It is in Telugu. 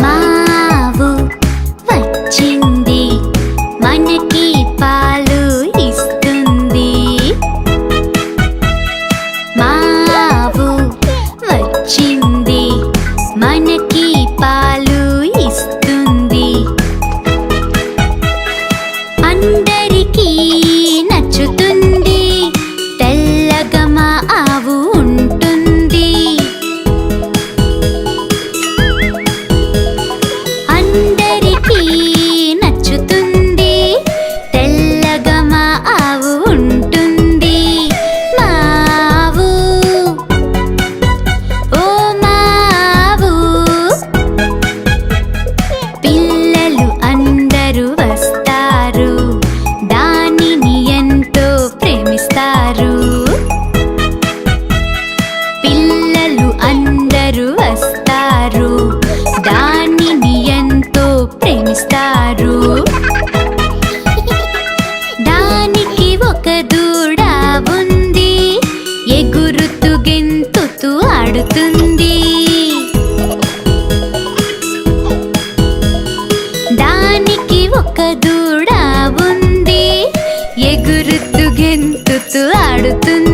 మావు వచ్చింది మనకి పాలు ఇస్తుంది. మావు వచ్చింది మనకి పాలు ఇస్తుంది. అందరికీ నచ్చుతుంది, తెల్లగా మా ఆవు ఉంటుంది. అందరికీ నచ్చుతుంది, తెల్లగా మా ఆవు ఉంటుంది. మావు ఓ మావు, పిల్లలు అందరూ వస్తారు, దానిని ఎంతో ప్రేమిస్తారు. పిల్లలు అందరూ వస్తారు, దానిని ఎంతో ప్రేమిస్తారు. దానికి ఒక దూడ ఉంది, ఎగురుతూ గెంతుతూ ఆడుతుంది. దానికి ఒక దూడ ఉంది, ఎగురుతూ గెంతుతూ ఆడుతుంది.